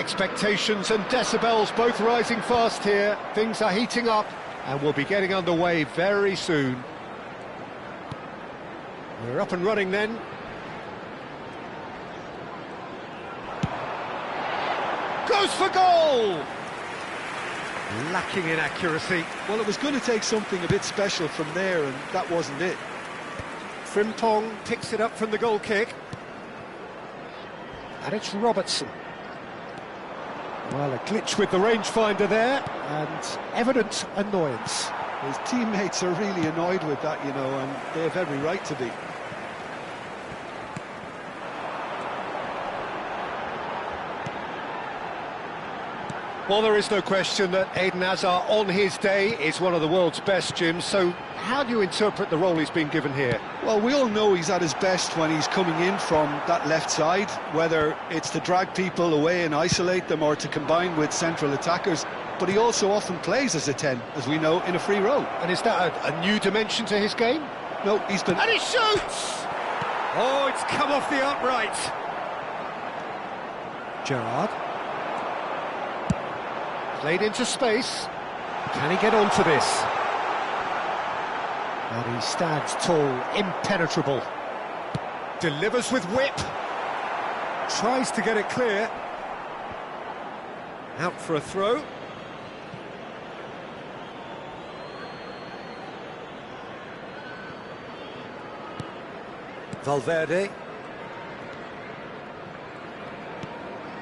Expectations and decibels both rising fast here. Things are heating up and we'll be getting underway very soon. We're up and running then. Goes for goal! Lacking in accuracy. Well, it was going to take something a bit special from there, and that wasn't it. Frimpong picks it up from the goal kick. And it's Robertson. Well, a glitch with the rangefinder there, and evident annoyance. His teammates are really annoyed with that, you know, and they have every right to be. Well, there is no question that Eden Hazard, on his day, is one of the world's best, Jim. So how do you interpret the role he's been given here? Well, we all know he's at his best when he's coming in from that left side, whether it's to drag people away and isolate them or to combine with central attackers. But he also often plays as a 10, as we know, in a free role. And is that a new dimension to his game? No, he's been... And he shoots! Oh, it's come off the upright. Gerrard. Played into space. Can he get onto this? And he stands tall, impenetrable. Delivers with whip. Tries to get it clear. Out for a throw. Valverde.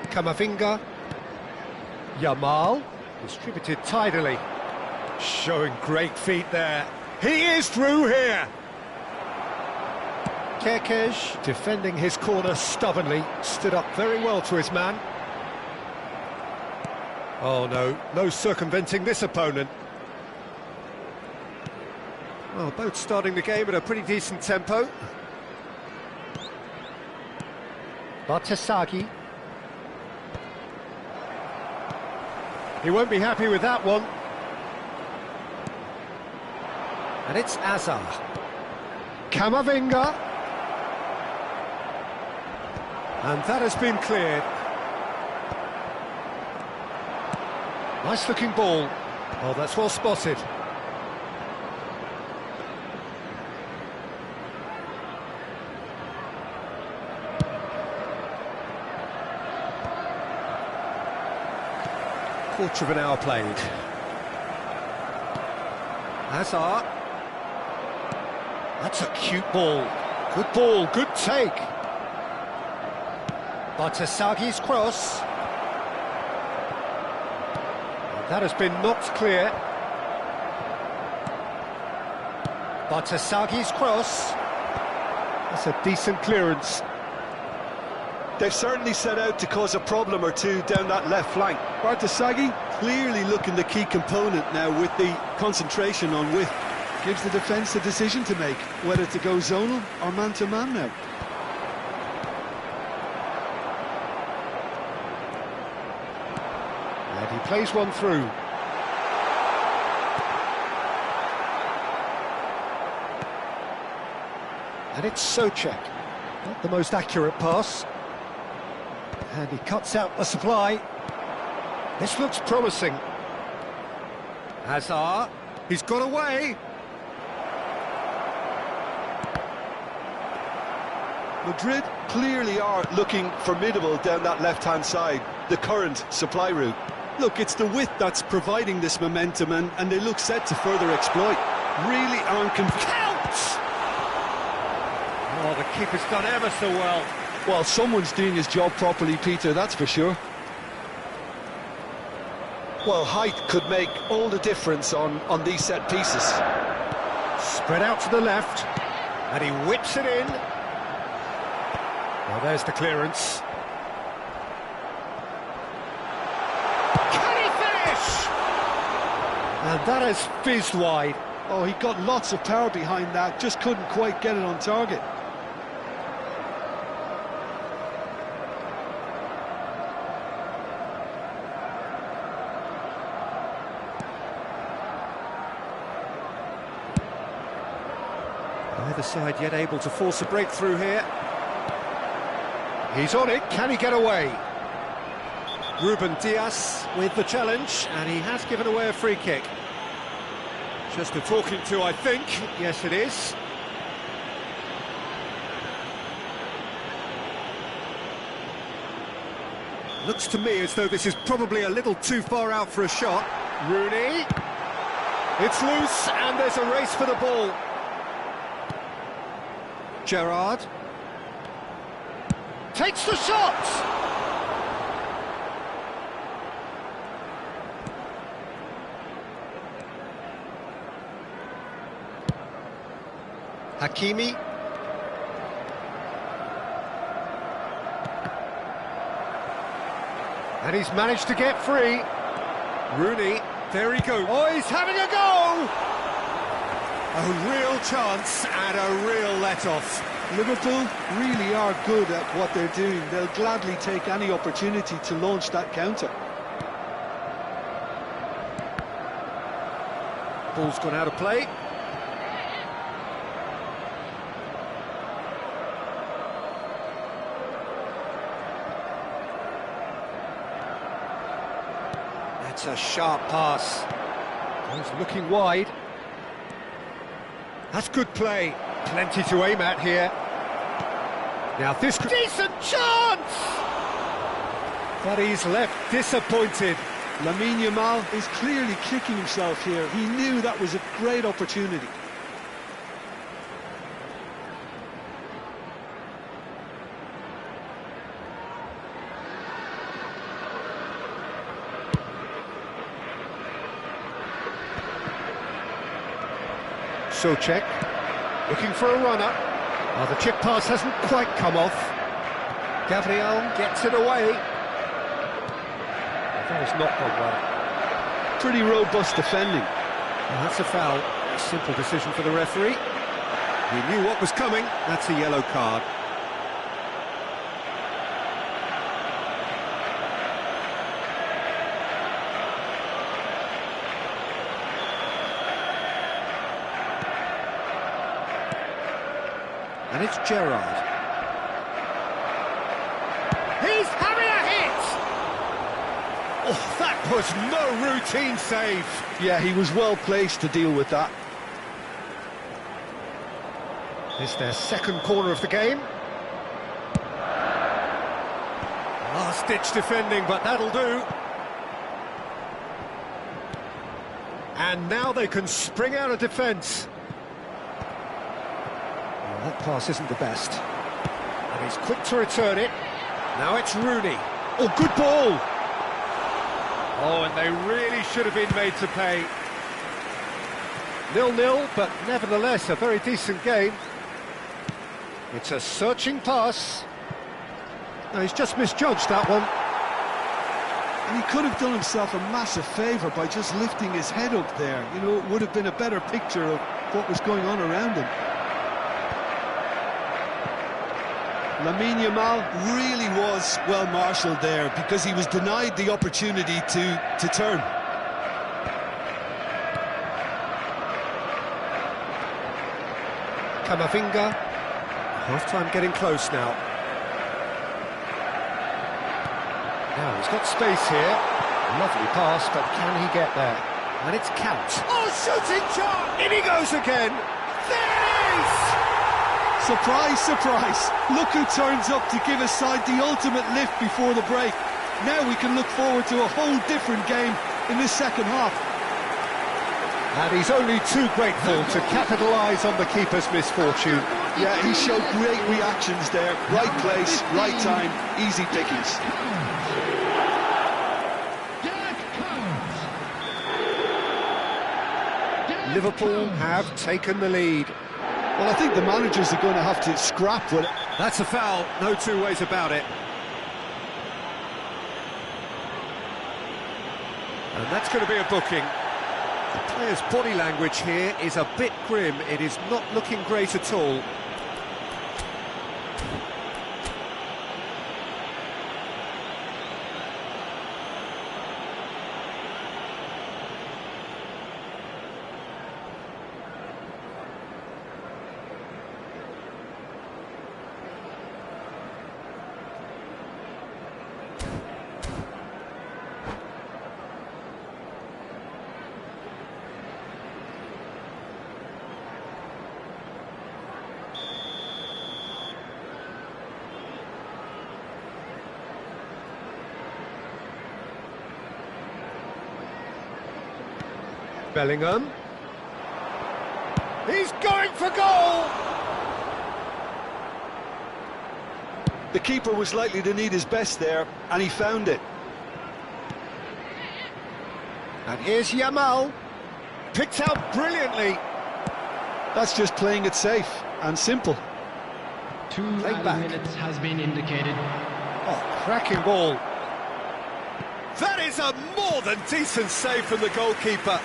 Camavinga. Yamal, distributed tidily, showing great feet there. He is through here. Kerkez, defending his corner stubbornly, stood up very well to his man. Oh no circumventing this opponent. Well, both starting the game at a pretty decent tempo. Bartasagi. He won't be happy with that one. And it's Hazard. Camavinga. And that has been cleared. Nice looking ball. Oh, that's well spotted. Quarter of an hour played. Hazard. That's a cute ball. Good ball, good take. Bartasagi's cross. That has been knocked clear. Bartasagi's cross. That's a decent clearance. They've certainly set out to cause a problem or two down that left flank. Bartasagi clearly looking the key component now with the concentration on width. Gives the defence a decision to make, whether to go zonal or man-to-man now. And he plays one through. And it's Souček. Not the most accurate pass. And he cuts out the supply. This looks promising. Hazard, he's got away. Madrid clearly are looking formidable down that left-hand side, the current supply route. Look, it's the width that's providing this momentum, and they look set to further exploit. Really aren't Counts! Oh, the keeper's done ever so well. Well, someone's doing his job properly, Peter, that's for sure. Well, height could make all the difference on these set pieces. Spread out to the left, and he whips it in. Well, there's the clearance. Can he finish? And that has fizzed wide. Oh, he got lots of power behind that, just couldn't quite get it on target. Neither side yet able to force a breakthrough here. He's on it, can he get away? Ruben Dias with the challenge, and he has given away a free kick. Just a talking to, I think. Yes, it is. Looks to me as though this is probably a little too far out for a shot. Rooney. It's loose, and there's a race for the ball. Gerrard. Takes the shot! Hakimi. And he's managed to get free. Rooney, there he goes. Oh, he's having a go! A real chance and a real let-off. Liverpool really are good at what they're doing. They'll gladly take any opportunity to launch that counter. Ball's gone out of play. That's a sharp pass. He's looking wide. That's good play. Plenty to aim at here. Now this could... Decent chance! But he's left disappointed. Lamine Yamal is clearly kicking himself here. He knew that was a great opportunity. Souček, looking for a runner. Oh, the chip pass hasn't quite come off. Gabriel gets it away. That has not gone well. Pretty robust defending. Well, that's a foul. A simple decision for the referee. He knew what was coming. That's a yellow card. And it's Gerrard. He's having a hit! Oh, that was no routine save. Yeah, he was well placed to deal with that. It's their second corner of the game. Last-ditch defending, but that'll do. And now they can spring out of defence. That pass isn't the best. And he's quick to return it. Now it's Rooney. Oh, good ball! Oh, and they really should have been made to pay. 0-0, but nevertheless a very decent game. It's a searching pass. No, he's just misjudged that one. And he could have done himself a massive favour by just lifting his head up there. You know, it would have been a better picture of what was going on around him. Lamine Yamal really was well marshalled there because he was denied the opportunity to turn. Camavinga. Half-time getting close now. Now he's got space here. Lovely pass, but can he get there? And it's Count. Oh, shooting chance! In he goes again! There it is! Surprise, surprise. Look who turns up to give his side the ultimate lift before the break. Now we can look forward to a whole different game in this second half. And he's only too grateful to capitalise on the keeper's misfortune. Yeah, he showed great reactions there. Right place, right time, easy pickings. Liverpool have taken the lead. Well, I think the managers are going to have to scrap with it. That's a foul, no two ways about it. And that's going to be a booking. The player's body language here is a bit grim. It is not looking great at all. Bellingham. He's going for goal! The keeper was likely to need his best there, and he found it. And here's Yamal. Picked out brilliantly. That's just playing it safe and simple. 2 minutes has been indicated. Oh, cracking ball. That is a more than decent save from the goalkeeper.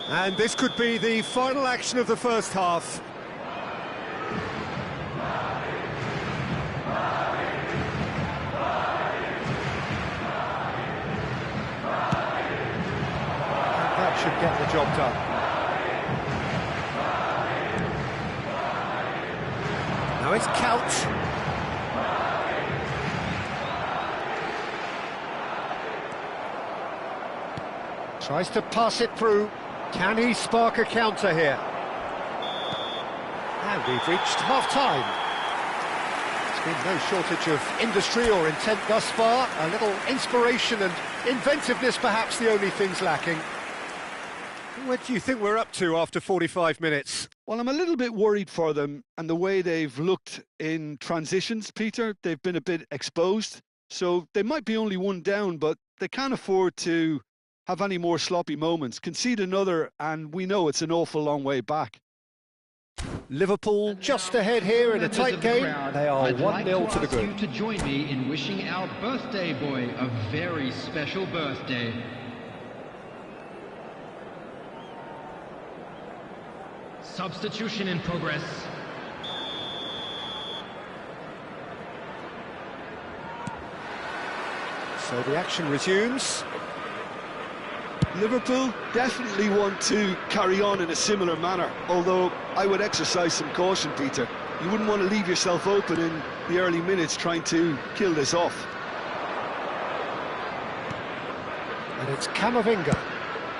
And this could be the final action of the first half. That should get the job done. Now it's Couch. Tries to pass it through. Can he spark a counter here? And we've reached half-time. There's been no shortage of industry or intent thus far. A little inspiration and inventiveness, perhaps the only things lacking. What do you think we're up to after 45 minutes? Well, I'm a little bit worried for them and the way they've looked in transitions, Peter. They've been a bit exposed, so they might be only 1 down, but they can't afford to have any more sloppy moments. Concede another, and we know it's an awful long way back. Liverpool just ahead here in a tight game. They are 1-0 to the good. I'd like to ask you to join me in wishing our birthday boy a very special birthday. Substitution in progress. So the action resumes. Liverpool definitely want to carry on in a similar manner, although I would exercise some caution, Peter. You wouldn't want to leave yourself open in the early minutes trying to kill this off. And it's Camavinga.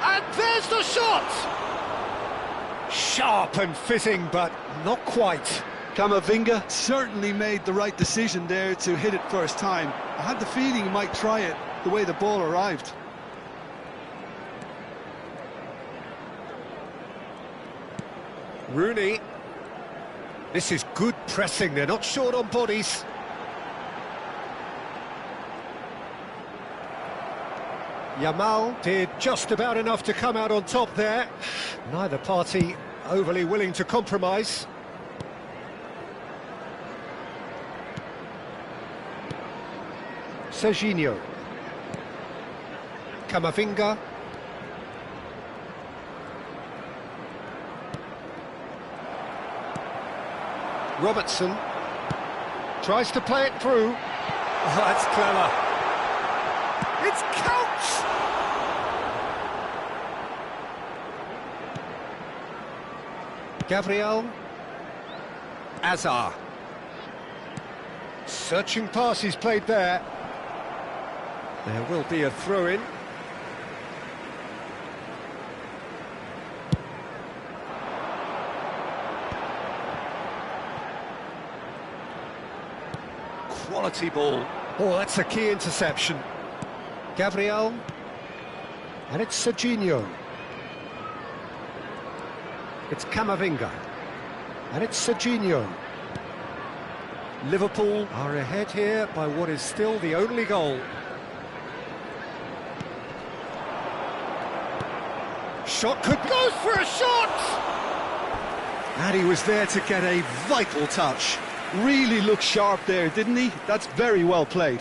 And there's the shot! Sharp and fitting, but not quite. Camavinga certainly made the right decision there to hit it first time. I had the feeling he might try it the way the ball arrived. Rooney. This is good pressing, they're not short on bodies. Yamal did just about enough to come out on top there. Neither party overly willing to compromise. Serginho. Camavinga. Robertson tries to play it through. Oh, that's clever. It's Couch! Gabriel. Azar. Searching pass he's played there. There will be a throw-in. Quality ball. Oh, that's a key interception. Gabriel. And it's Serginho. It's Camavinga. And it's Serginho. Liverpool are ahead here by what is still the only goal. Shot could go for a shot! And he was there to get a vital touch. Really looked sharp there, didn't he? That's very well played.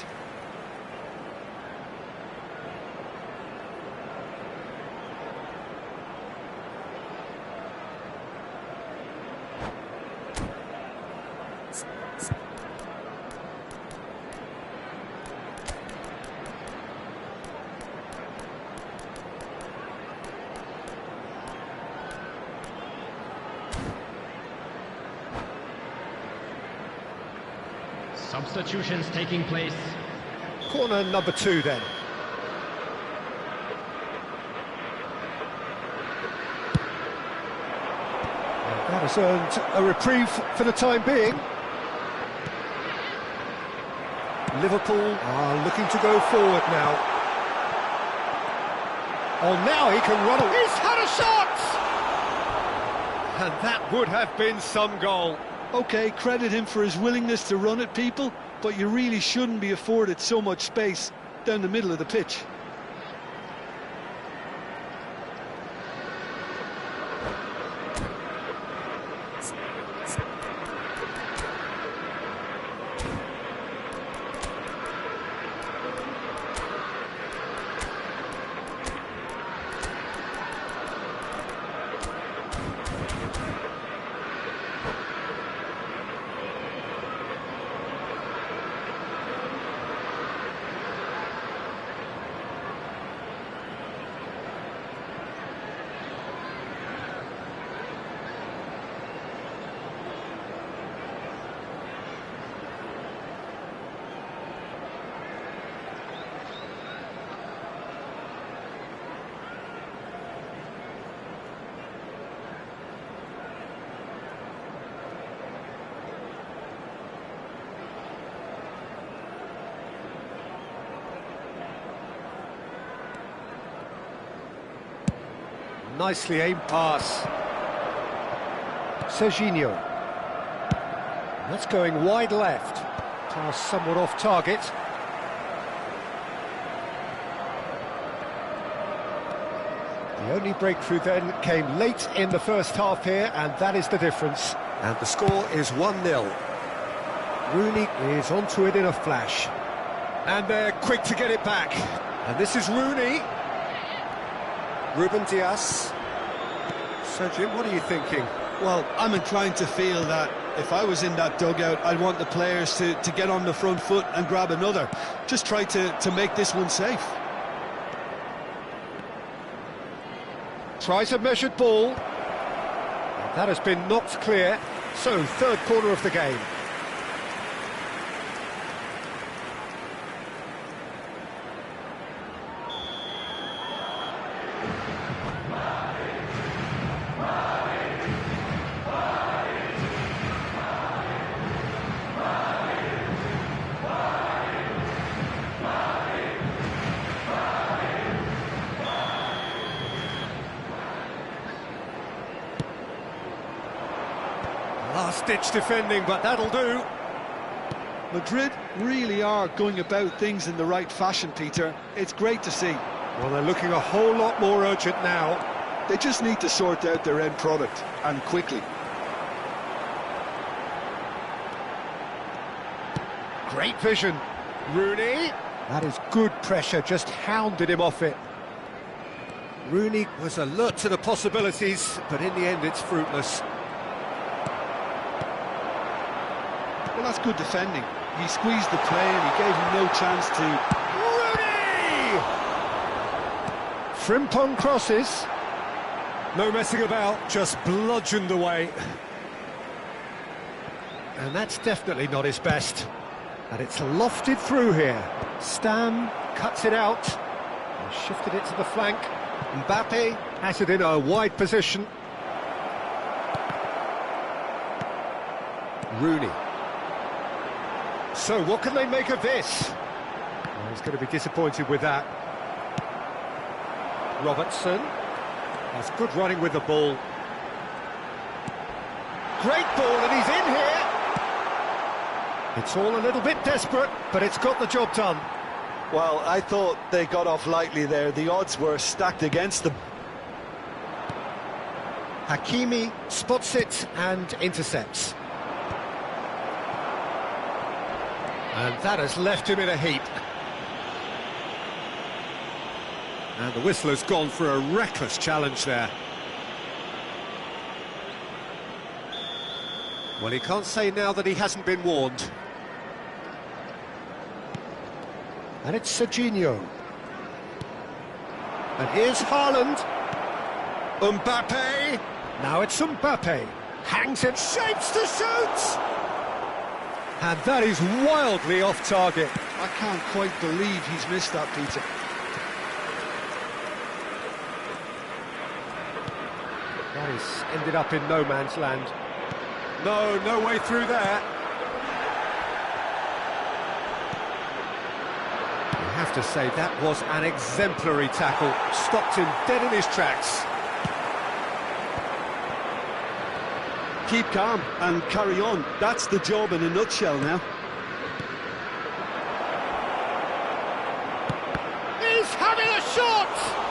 Substitutions taking place. Corner number 2 then. Has earned a reprieve for the time being. Liverpool are looking to go forward now. Oh, now he can run. He's had a shot! And that would have been some goal. OK, credit him for his willingness to run at people, but you really shouldn't be afforded so much space down the middle of the pitch. Nicely aimed pass. Serginho. That's going wide left. Pass somewhat off target. The only breakthrough then came late in the first half here, and that is the difference. And the score is 1-0. Rooney is onto it in a flash. And they're quick to get it back. And this is Rooney. Ruben Dias. So, Jim, what are you thinking? Well, I'm inclined to feel that if I was in that dugout, I'd want the players to get on the front foot and grab another. Just try to make this one safe. Tries a measured ball. And that has been knocked clear. So, third corner of the game. Last-ditch defending, but that'll do. Madrid really are going about things in the right fashion, Peter. It's great to see. Well, they're looking a whole lot more urgent now. They just need to sort out their end product, and quickly. Great vision. Rooney. That is good pressure, just hounded him off it. Rooney was alert to the possibilities, but in the end it's fruitless. Well, that's good defending. He squeezed the play and he gave him no chance to... Rooney! Frimpong crosses. No messing about, just bludgeoned away. And that's definitely not his best. And it's lofted through here. Stam cuts it out. And shifted it to the flank. Mbappe has it in a wide position. Rooney. So, what can they make of this? Well, he's going to be disappointed with that. Robertson. That's good running with the ball. Great ball, and he's in here! It's all a little bit desperate, but it's got the job done. Well, I thought they got off lightly there. The odds were stacked against them. Hakimi spots it and intercepts. And that has left him in a heap. And the whistle has gone for a reckless challenge there. Well, he can't say now that he hasn't been warned. And it's Serginho. And here's Haaland. Mbappe. Now it's Mbappe. Hangs it, shapes to shoot! And that is wildly off target. I can't quite believe he's missed that, Peter. That is ended up in no man's land. No, no way through there. You have to say that was an exemplary tackle. Stopped him dead in his tracks. Keep calm and carry on. That's the job in a nutshell now. He's having a shot!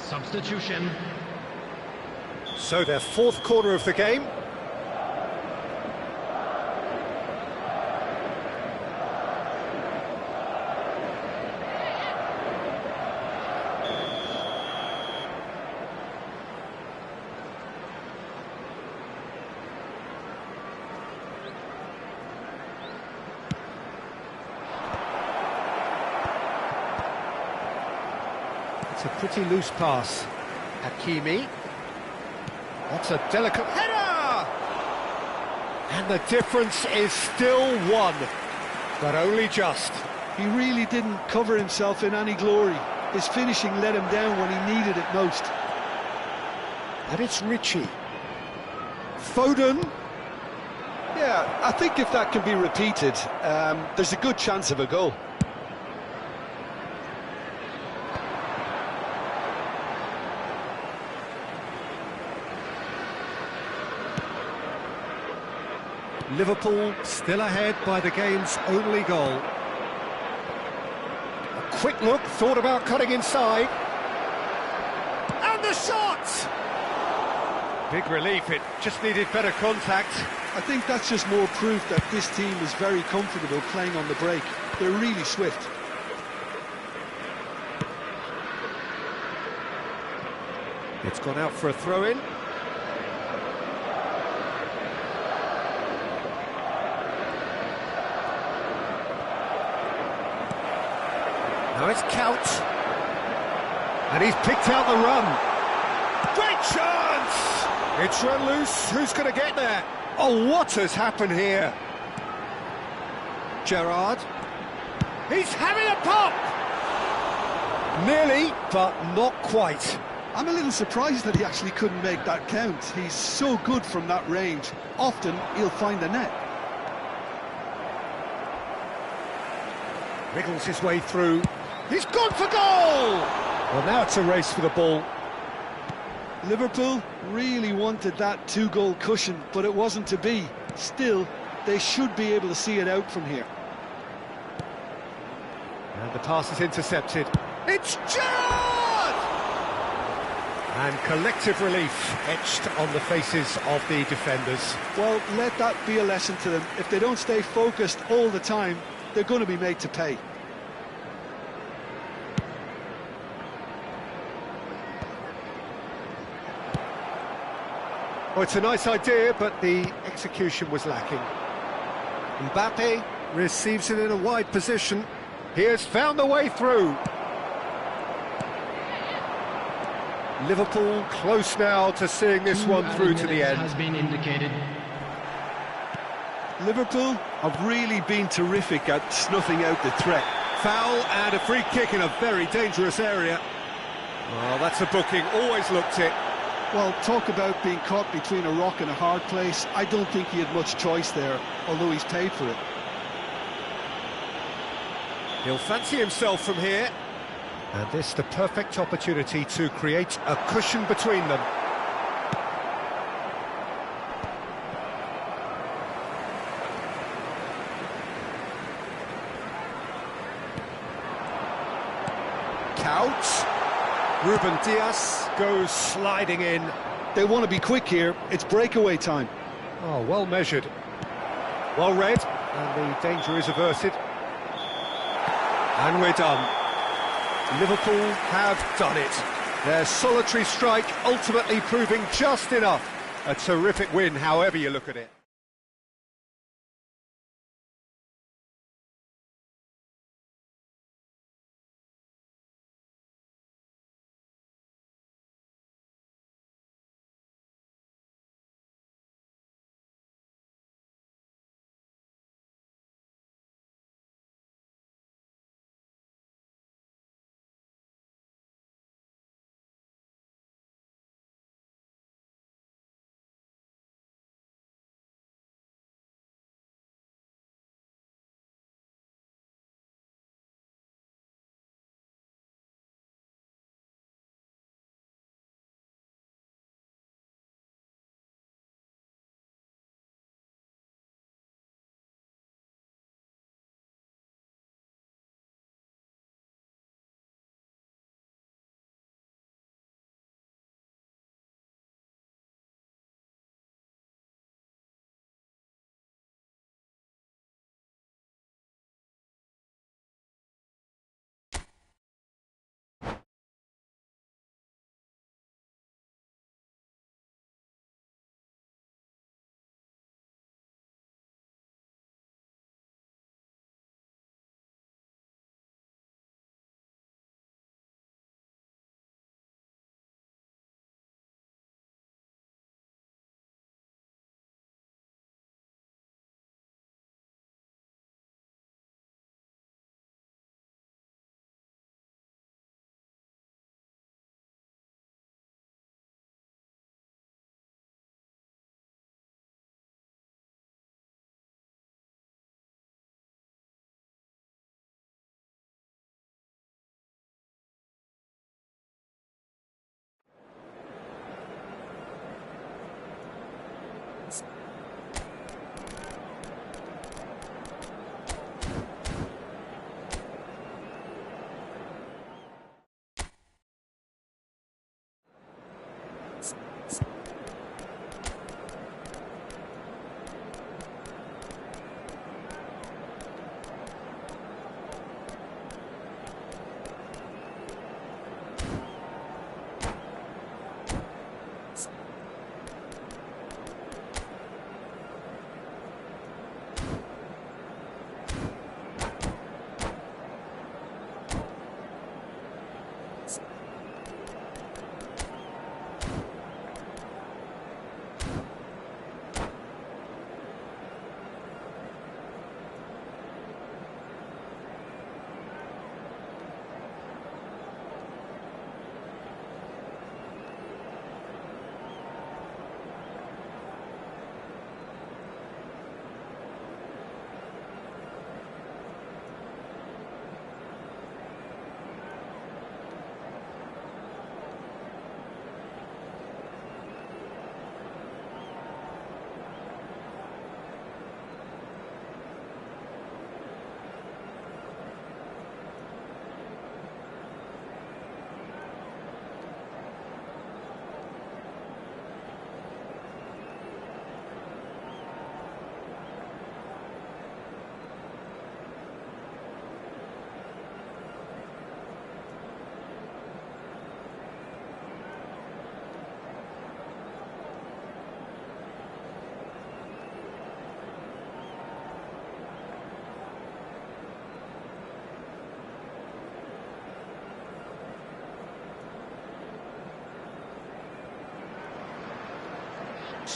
Substitution. So their fourth corner of the game. It's a pretty loose pass. Hakimi. That's a delicate header! And the difference is still one, but only just. He really didn't cover himself in any glory. His finishing let him down when he needed it most. And it's Richie. Foden. Yeah, I think if that can be repeated, there's a good chance of a goal. Liverpool still ahead by the game's only goal. A quick look, thought about cutting inside. And the shot! Big relief, it just needed better contact. I think that's just more proof that this team is very comfortable playing on the break. They're really swift. It's gone out for a throw-in. Now it's Couch. And he's picked out the run. Great chance! It's run loose. Who's going to get there? Oh, what has happened here? Gerrard. He's having a pop! Nearly, but not quite. I'm a little surprised that he actually couldn't make that count. He's so good from that range. Often, he'll find the net. Wriggles his way through. He's gone for goal! Well, now it's a race for the ball. Liverpool really wanted that two-goal cushion, but it wasn't to be. Still, they should be able to see it out from here. And the pass is intercepted. It's Gerrard! And collective relief etched on the faces of the defenders. Well, let that be a lesson to them. If they don't stay focused all the time, they're going to be made to pay. Well, it's a nice idea, but the execution was lacking. Mbappe receives it in a wide position. He has found the way through. Liverpool close now to seeing this one through to the end. Has been indicated. Liverpool have really been terrific at snuffing out the threat. Foul and a free kick in a very dangerous area. Well, that's a booking, always looked it. Well, talk about being caught between a rock and a hard place. I don't think he had much choice there, although he's paid for it. He'll fancy himself from here. And this the perfect opportunity to create a cushion between them. Couch. Ruben Dias goes sliding in. They want to be quick here. It's breakaway time. Oh, well measured. Well read. And the danger is averted. And we're done. Liverpool have done it. Their solitary strike ultimately proving just enough. A terrific win, however you look at it.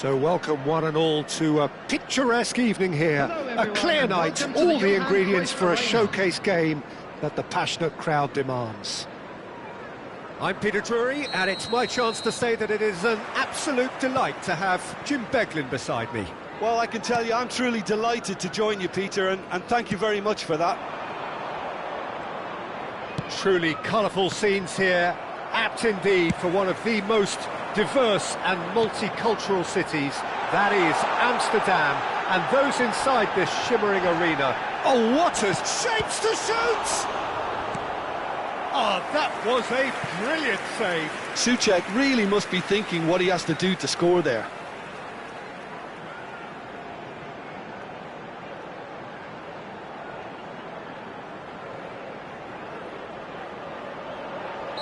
So welcome one and all to a picturesque evening here, a clear night, all the ingredients for a showcase game that the passionate crowd demands. I'm Peter Drury, and it's my chance to say that it is an absolute delight to have Jim Beglin beside me. Well, I can tell you I'm truly delighted to join you, Peter, and thank you very much for that. Truly colourful scenes here, apt indeed for one of the most diverse and multicultural cities, that is Amsterdam, and those inside this shimmering arena. Oh, what a shapes to shoot! Oh, that was a brilliant save. Souček really must be thinking what he has to do to score there.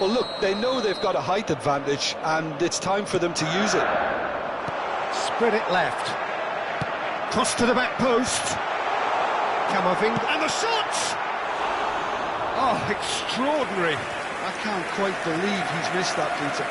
Well, look, they know they've got a height advantage, and it's time for them to use it. Spread it left. Cross to the back post. Camavinga, and the shot! Oh, extraordinary. I can't quite believe he's missed that, Peter.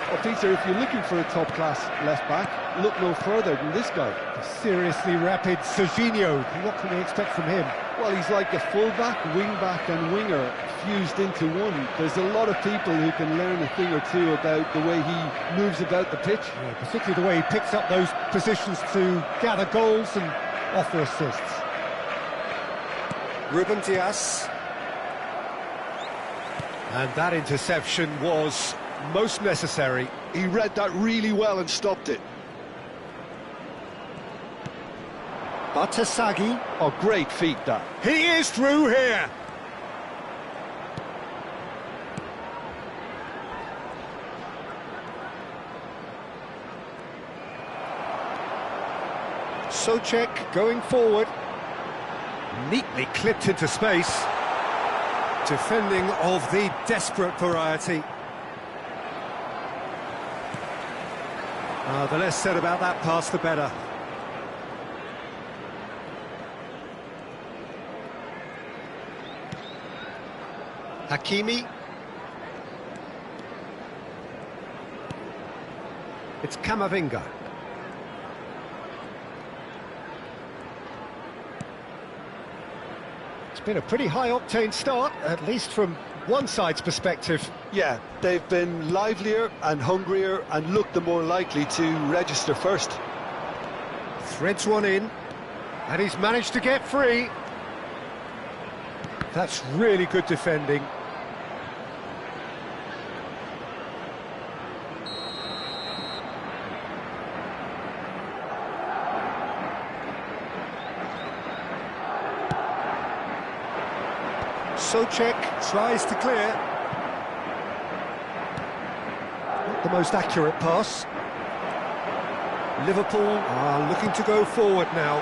Well, Peter, if you're looking for a top-class left-back, look no further than this guy. A seriously rapid Serginho. What can we expect from him? Well, he's like a full-back, wing-back and winger fused into one. There's a lot of people who can learn a thing or two about the way he moves about the pitch. Yeah, particularly the way he picks up those positions to gather goals and offer assists. Ruben Dias. And that interception was most necessary. He read that really well and stopped it. Batasagi. Oh, great feat, that. He is through here. Souček going forward. Neatly clipped into space. Defending of the desperate variety. The less said about that pass, the better. Hakimi. It's Camavinga. It's been a pretty high-octane start, at least from one side's perspective. Yeah, they've been livelier and hungrier and looked the more likely to register first. Threads one in, and he's managed to get free. That's really good defending. Souček tries to clear. Not the most accurate pass. Liverpool are looking to go forward now.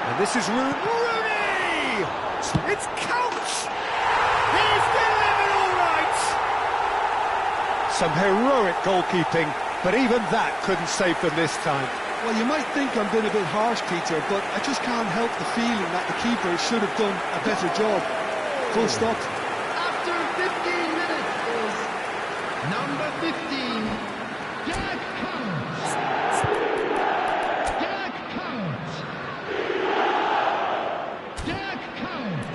And this is Rooney! It's Couch! He's delivered all right! Some heroic goalkeeping, but even that couldn't save them this time. Well, you might think I'm being a bit harsh, Peter, but I just can't help the feeling that the keeper should have done a better job. Full stop. After 15 minutes is number 15, Dirk Kuyt. Dirk Kuyt. Dirk Kuyt.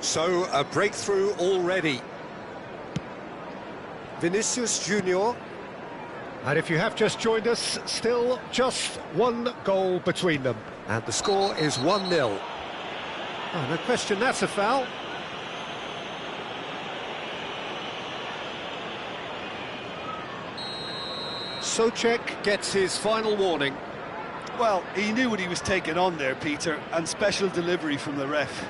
So, a breakthrough already. Vinicius Junior. And if you have just joined us, still just one goal between them. And the score is 1-0. Oh, no question, that's a foul. Souček gets his final warning. Well, he knew what he was taking on there, Peter, and special delivery from the ref.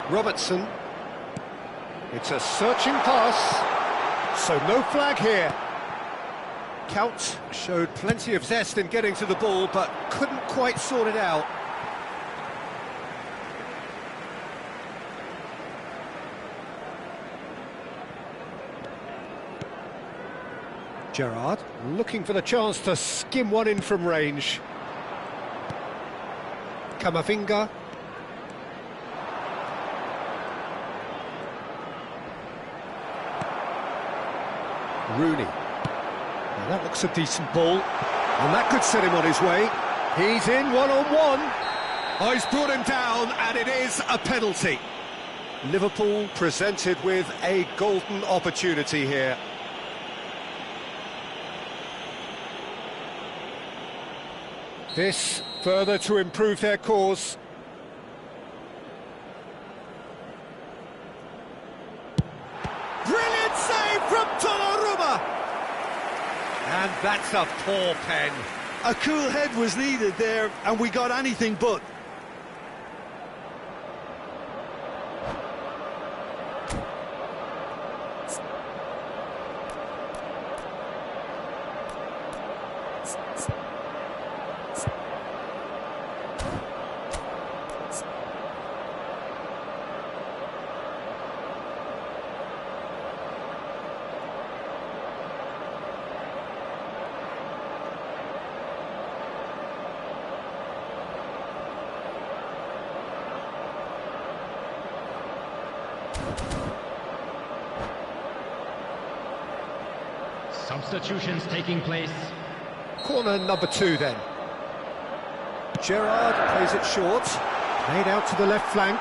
Robertson. It's a searching pass, so no flag here. Kuyt showed plenty of zest in getting to the ball, but couldn't quite sort it out. Gerrard looking for the chance to skim one in from range. Camavinga. Rooney. Now that looks a decent ball, and that could set him on his way. He's in one-on-one. Oh, he's brought him down, and it is a penalty. Liverpool presented with a golden opportunity here. This further to improve their cause. Brilliant save from Donnarumma! And that's a poor pen. A cool head was needed there, and we got anything but. Substitutions taking place. Corner number 2 then. Gerrard plays it short, played out to the left flank.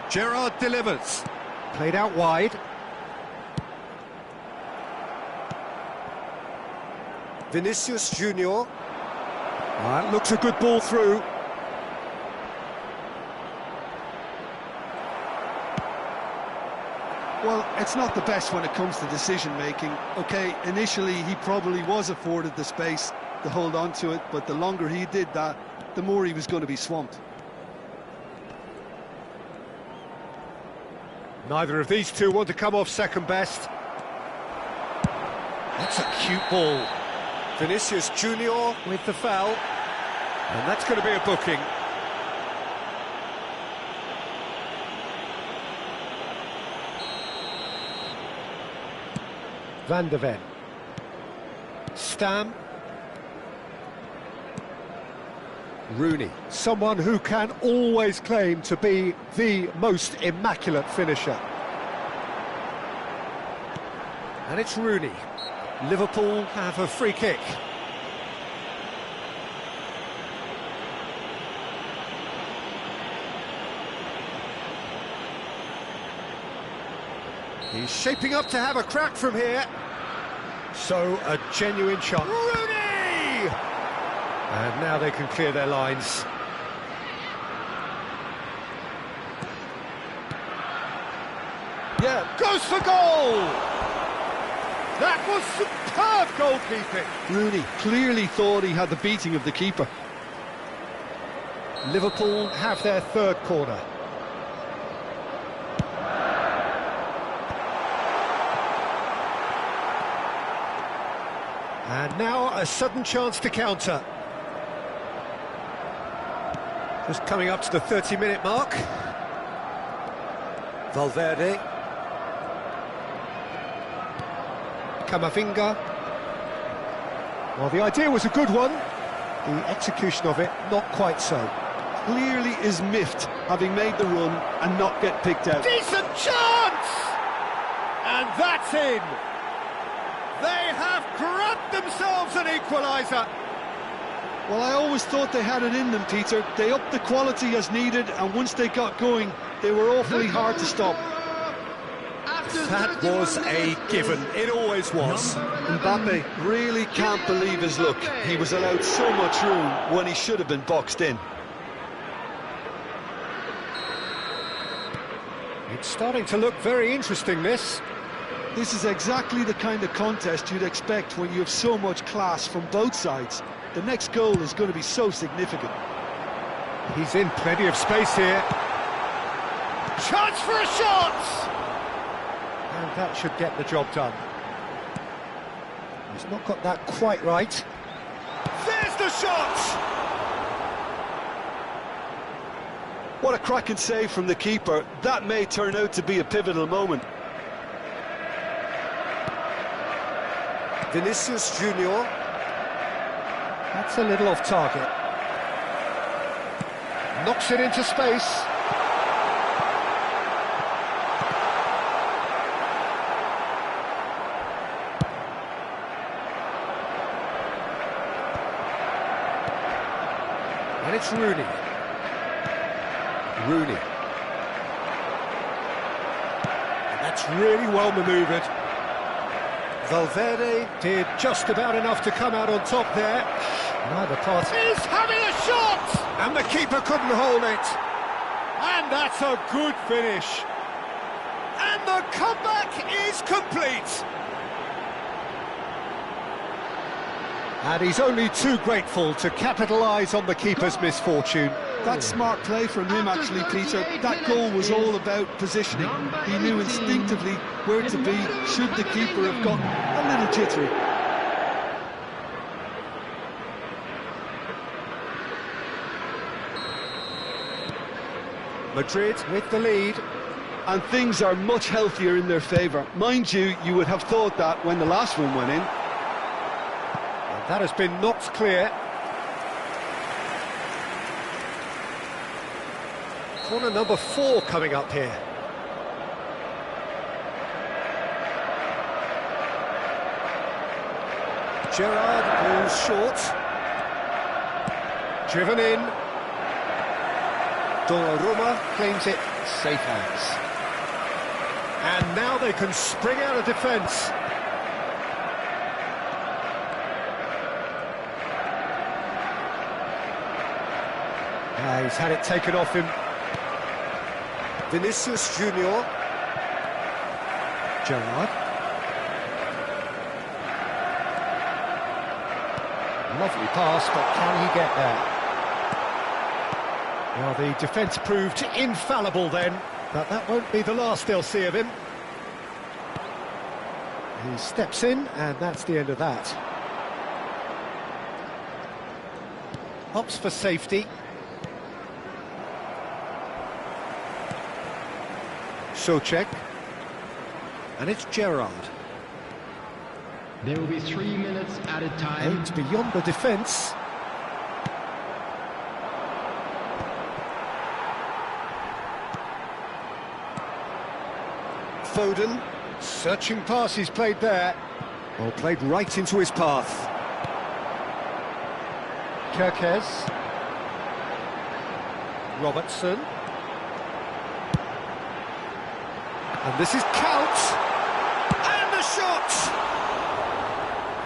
Gerrard delivers, played out wide. Vinicius Junior. That looks a good ball through. Well, it's not the best when it comes to decision-making. OK, initially he probably was afforded the space to hold on to it, but the longer he did that, the more he was going to be swamped. Neither of these two want to come off second best. That's a cute ball. Vinicius Junior with the foul. And that's going to be a booking. Van de Ven. Stam. Rooney, someone who can always claim to be the most immaculate finisher. And it's Rooney. Liverpool have a free kick. He's shaping up to have a crack from here. So, a genuine shot. Rooney! And now they can clear their lines. Yeah, goes for goal! That was superb goalkeeping. Rooney clearly thought he had the beating of the keeper. Liverpool have their third corner. And now a sudden chance to counter. Just coming up to the 30-minute mark. Valverde. Camavinga. Well, the idea was a good one. The execution of it, not quite so. Clearly is miffed, having made the run and not get picked out. Decent chance! And that's in. They have grabbed themselves an equaliser. Well, I always thought they had it in them, Peter. They upped the quality as needed, and once they got going, they were awfully hard to stop. That was a given. It always was. Mbappe really can't believe his luck. He was allowed so much room when he should have been boxed in. It's starting to look very interesting, this. This is exactly the kind of contest you'd expect when you have so much class from both sides. The next goal is going to be so significant. He's in plenty of space here. Chance for a shot! And that should get the job done. He's not got that quite right. There's the shot! What a cracking save from the keeper. That may turn out to be a pivotal moment. Vinicius Junior. That's a little off target. Knocks it into space. And it's Rooney. Rooney. And that's really well manoeuvred. Valverde did just about enough to come out on top there. Neither party is having a shot! And the keeper couldn't hold it. And that's a good finish. And the comeback is complete. And he's only too grateful to capitalise on the keeper's misfortune. That's smart play from him, actually, Peter. That goal was all about positioning. He knew instinctively where to be should the keeper have gotten a little jittery. Madrid with the lead. And things are much healthier in their favour. Mind you, you would have thought that when the last one went in. And that has been knocked clear. Corner number 4 coming up here. Gerrard goes short. Driven in. Donnarumma claims it. Safe hands. And now they can spring out of defence. He's had it taken off him. Vinicius Junior. Gerrard. Lovely pass, but can he get there? Well, the defence proved infallible then, but that won't be the last they'll see of him. He steps in, and that's the end of that. Opts for safety. Souček. And it's Gerrard. There will be 3 minutes added time. Aimed beyond the defence. Foden. Searching pass he's played there. Well, played right into his path. Kerkez. Robertson. And this is Count. And the shot!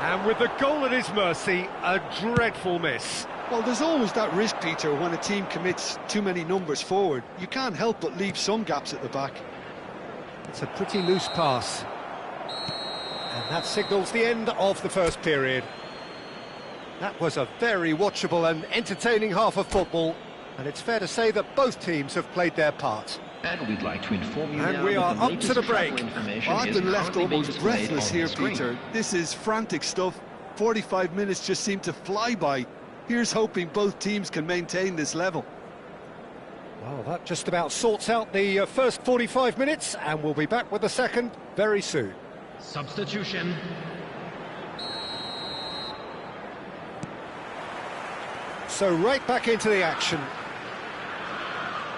And with the goal at his mercy, a dreadful miss. Well, there's always that risk, Peter, when a team commits too many numbers forward. You can't help but leave some gaps at the back. It's a pretty loose pass. And that signals the end of the first period. That was a very watchable and entertaining half of football. And it's fair to say that both teams have played their part. And we'd like to inform you And now we that are the up latest to the travel break. information Well, I've is been left currently being almost displayed breathless on here, the screen. Peter. This is frantic stuff. 45 minutes just seem to fly by. Here's hoping both teams can maintain this level. Well, that just about sorts out the first 45 minutes, and we'll be back with the second very soon. Substitution. So right back into the action.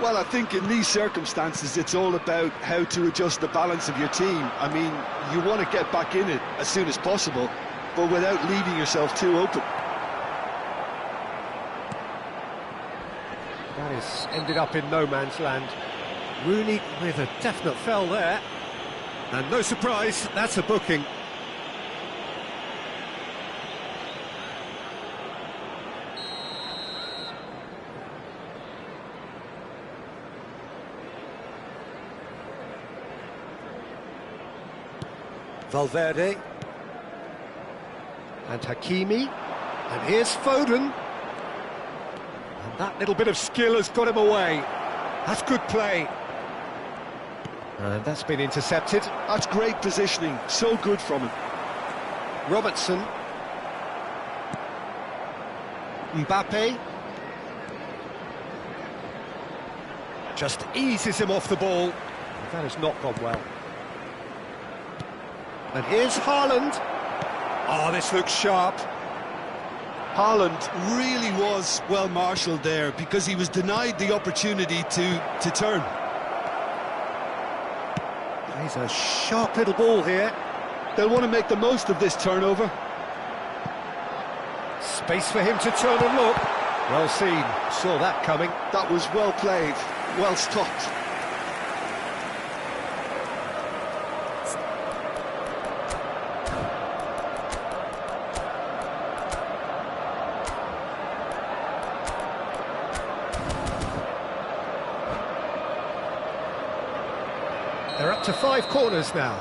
Well, I think in these circumstances, it's all about how to adjust the balance of your team. I mean, you want to get back in it as soon as possible, but without leaving yourself too open. That has ended up in no man's land. Rooney with a definite foul there. And no surprise, that's a booking. Valverde. And Hakimi. And here's Foden. And that little bit of skill has got him away. That's good play. And that's been intercepted. That's great positioning, so good from him. Robertson. Mbappe. Just eases him off the ball. That has not gone well. And here's Haaland. Oh, this looks sharp. Haaland really was well marshalled there because he was denied the opportunity to turn. He's a sharp little ball here. They'll want to make the most of this turnover. Space for him to turn and look. Well seen, saw that coming. That was well played, well stopped. They're up to 5 corners now.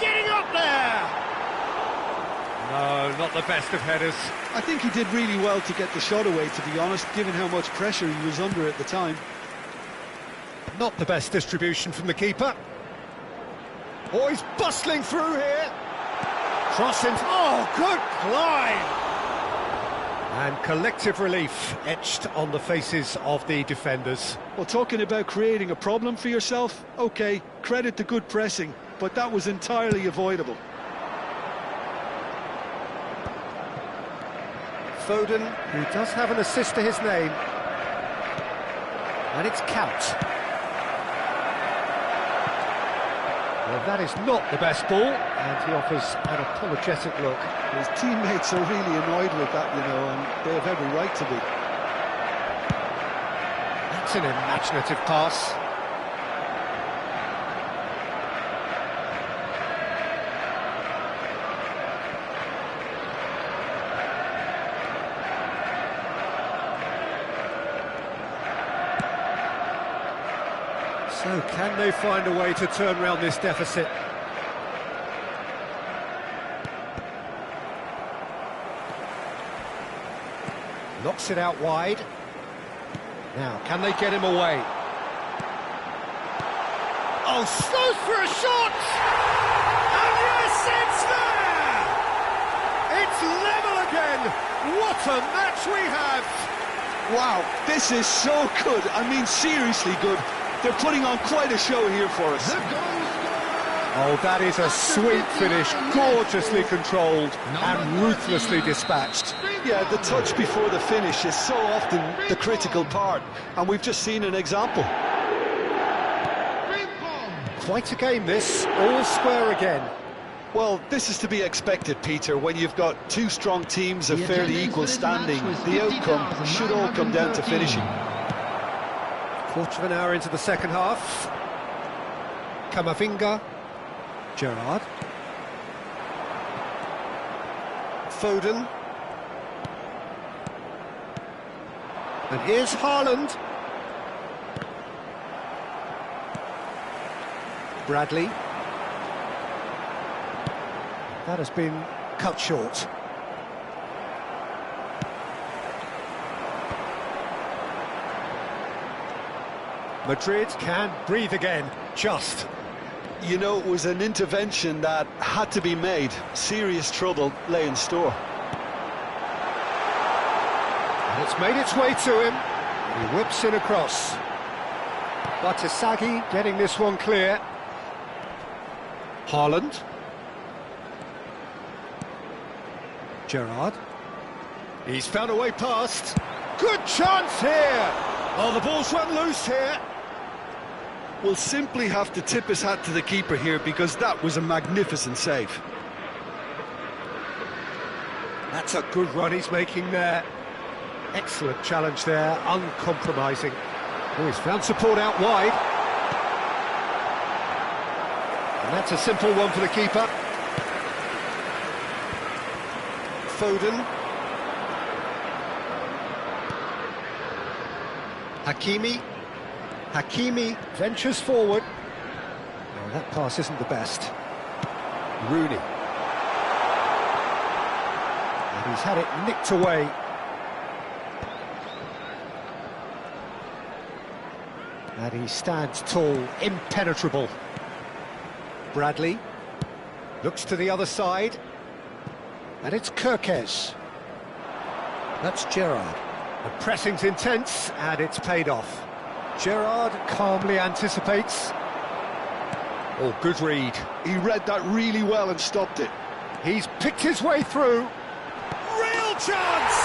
Getting up there! No, not the best of headers. I think he did really well to get the shot away, to be honest, given how much pressure he was under at the time. Not the best distribution from the keeper. Oh, he's bustling through here. Crossing. Oh, good climb! And collective relief etched on the faces of the defenders. Well, talking about creating a problem for yourself, OK, credit the good pressing, but that was entirely avoidable. Foden, who does have an assist to his name. And it's Count. Well, that is not the best ball, and he offers an apologetic look. His teammates are really annoyed with that, you know, and they have every right to be. That's an imaginative pass. So, can they find a way to turn around this deficit? Knocks it out wide. Now, can they get him away? Oh, slows for a shot! And yes, it's there! It's level again! What a match we have! Wow, this is so good. I mean, seriously good. They're putting on quite a show here for us. Oh, that is a sweet finish, gorgeously controlled and ruthlessly dispatched. Yeah, the touch before the finish is so often the critical part, and we've just seen an example. Quite a game this, all square again. Well, this is to be expected, Peter, when you've got two strong teams of fairly equal standing. The outcome should all come down to finishing. Quarter of an hour into the second half. Camavinga. Gerrard. Foden. And here's Haaland. Bradley. That has been cut short. Madrid can breathe again, just. You know, it was an intervention that had to be made. Serious trouble lay in store. And it's made its way to him. He whips in across. Batisagi getting this one clear. Haaland. Gerrard. He's found a way past. Good chance here! Oh, the ball's run loose here. We'll simply have to tip his hat to the keeper here because that was a magnificent save. That's a good run he's making there. Excellent challenge there, uncompromising. Oh, he's found support out wide. And that's a simple one for the keeper. Foden. Hakimi ventures forward. Oh, that pass isn't the best. Rooney. He's had it nicked away. And he stands tall, impenetrable. Bradley looks to the other side. And it's Kirkes. That's Gerrard. The pressing's intense, and it's paid off. Gerrard calmly anticipates. Oh, good read. He read that really well and stopped it. He's picked his way through. Real chance!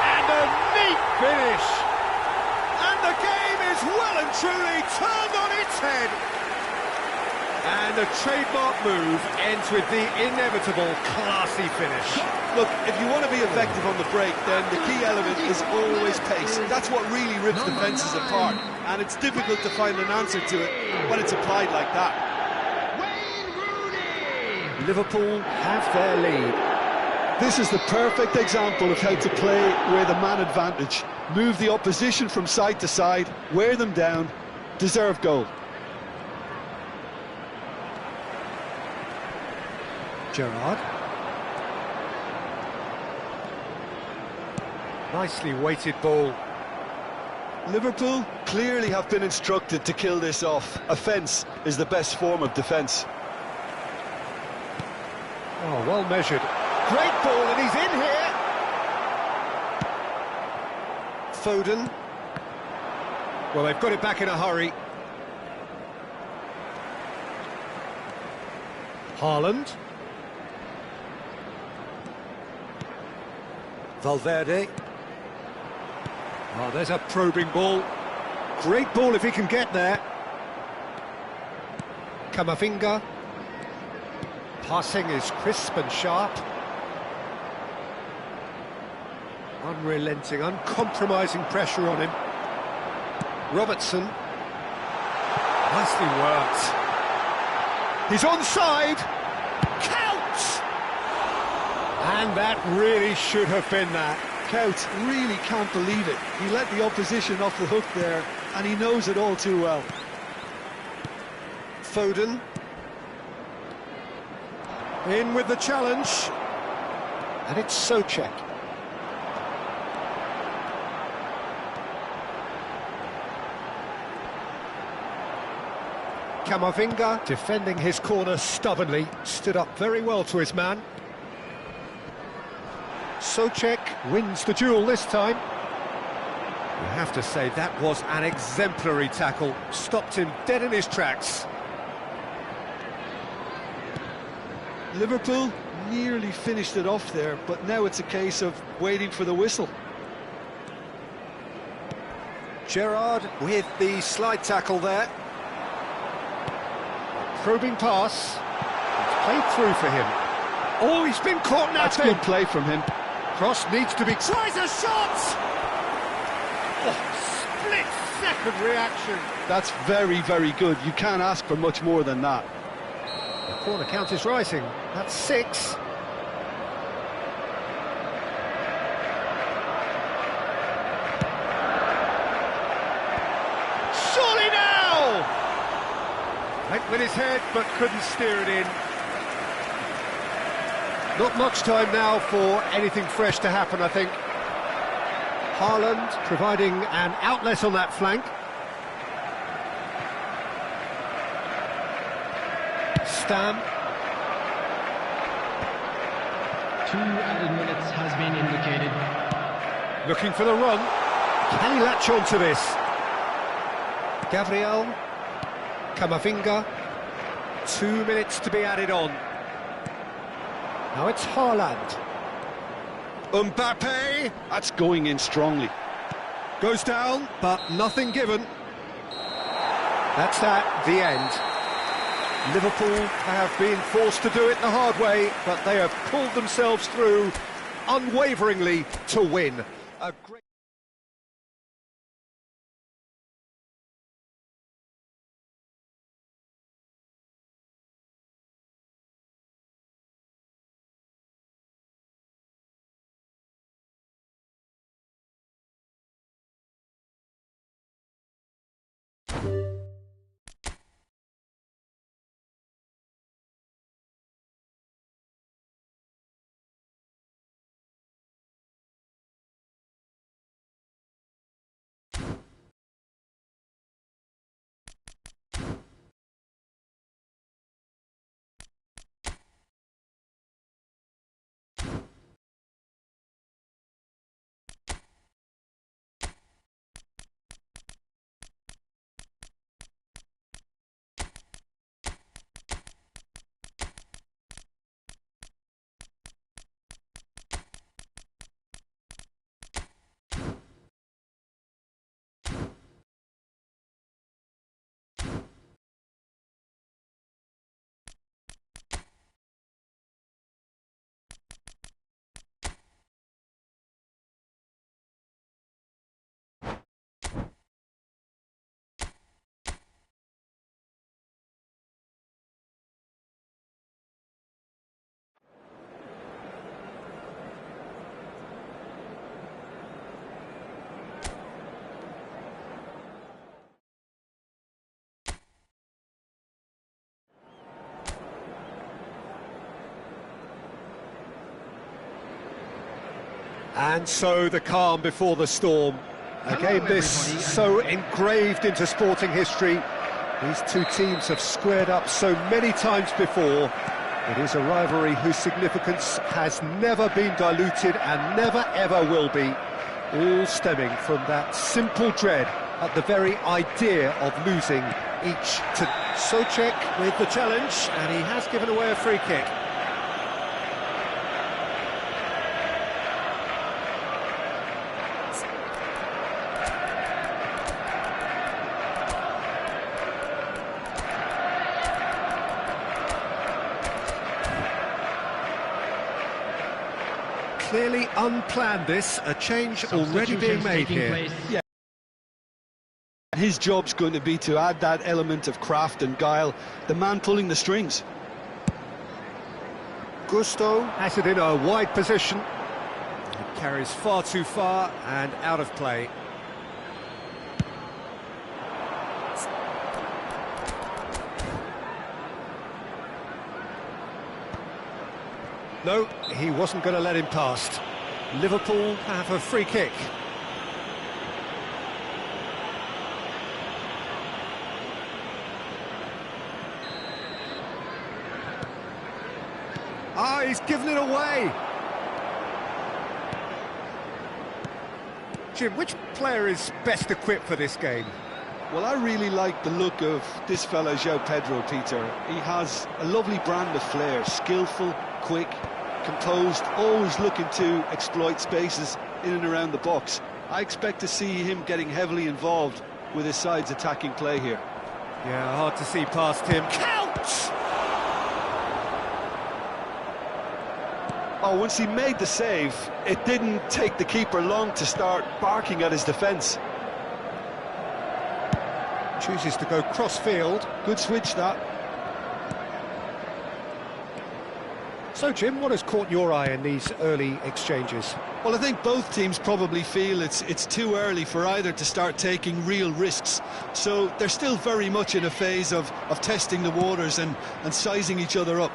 And a neat finish! And the game is well and truly turned on its head. And the trademark move ends with the inevitable classy finish. Look, if you want to be effective on the break, then the key element is always pace. That's what really rips defences apart, and it's difficult to find an answer to it when it's applied like that. Liverpool have their lead. This is the perfect example of how to play with a man advantage. Move the opposition from side to side, wear them down, deserve goal. Gerrard. Nicely weighted ball. Liverpool clearly have been instructed to kill this off. Offence is the best form of defence. Oh, well measured. Great ball, and he's in here. Foden. Well, they've got it back in a hurry. Haaland. Valverde. Oh, there's a probing ball. Great ball if he can get there. Camavinga. Passing is crisp and sharp. Unrelenting, uncompromising pressure on him. Robertson. Nicely worked. He's onside. Count! And that really should have been that. Cout really can't believe it. He let the opposition off the hook there, and he knows it all too well. Foden. In with the challenge. And it's Souček. Camavinga, defending his corner stubbornly, stood up very well to his man. Souček wins the duel this time. You have to say that was an exemplary tackle, stopped him dead in his tracks. Liverpool nearly finished it off there, but now it's a case of waiting for the whistle. Gerrard with the slide tackle there. Probing pass. It's played through for him. Oh, he's been caught now. That's good play from him. Cross needs to be... Tries a shot! Oh, split-second reaction. That's very, very good. You can't ask for much more than that. The corner count is rising. That's 6. Surely now! Went with his head, but couldn't steer it in. Not much time now for anything fresh to happen, I think. Haaland providing an outlet on that flank. Stam. 2 added minutes has been indicated. Looking for the run. Can he latch on to this? Gabriel. Camavinga. 2 minutes to be added on. Now it's Haaland. Mbappe. That's going in strongly. Goes down, but nothing given. That's that, the end. Liverpool have been forced to do it the hard way, but they have pulled themselves through unwaveringly to win. A great And so the calm before the storm. A game this so engraved into sporting history. These two teams have squared up so many times before. It is a rivalry whose significance has never been diluted and never ever will be. All stemming from that simple dread at the very idea of losing each to Souček with the challenge, and he has given away a free kick. Clearly unplanned, this, a change already being made here. Yeah. His job's going to be to add that element of craft and guile, the man pulling the strings. Gusto has it in a wide position. It carries far too far and out of play. No, he wasn't going to let him past. Liverpool have a free kick. Ah, he's given it away. Jim, which player is best equipped for this game? Well, I really like the look of this fella, João Pedro, Peter. He has a lovely brand of flair, skillful, quick, composed, always looking to exploit spaces in and around the box. I expect to see him getting heavily involved with his side's attacking play here. Yeah, hard to see past him. Count! Oh, once he made the save, it didn't take the keeper long to start barking at his defence. Chooses to go cross-field. Good switch, that. So, Jim, what has caught your eye in these early exchanges? Well, I think both teams probably feel it's too early for either to start taking real risks. So they're still very much in a phase of testing the waters and sizing each other up.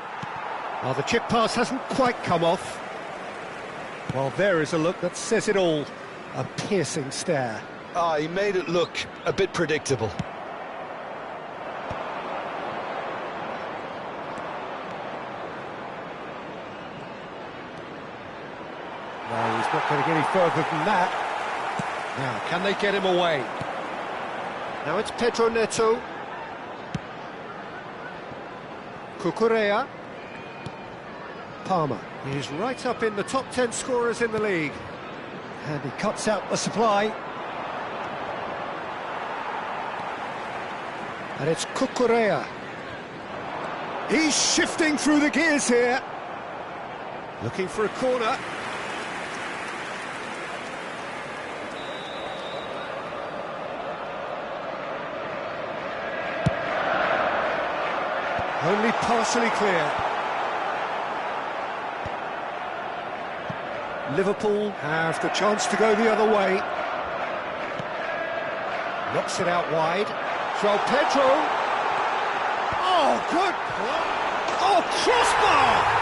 Well, the chip pass hasn't quite come off. Well, there is a look that says it all. A piercing stare. Ah, he made it look a bit predictable. No, he's not going to get any further than that. Now, can they get him away? Now it's Pedro Neto. Cucurella. Palmer. He's right up in the top 10 scorers in the league. And he cuts out the supply. And it's Cucurella. He's shifting through the gears here. Looking for a corner. Only partially clear. Liverpool have the chance to go the other way. Knocks it out wide. João Pedro. Oh, good. Oh, crossbar!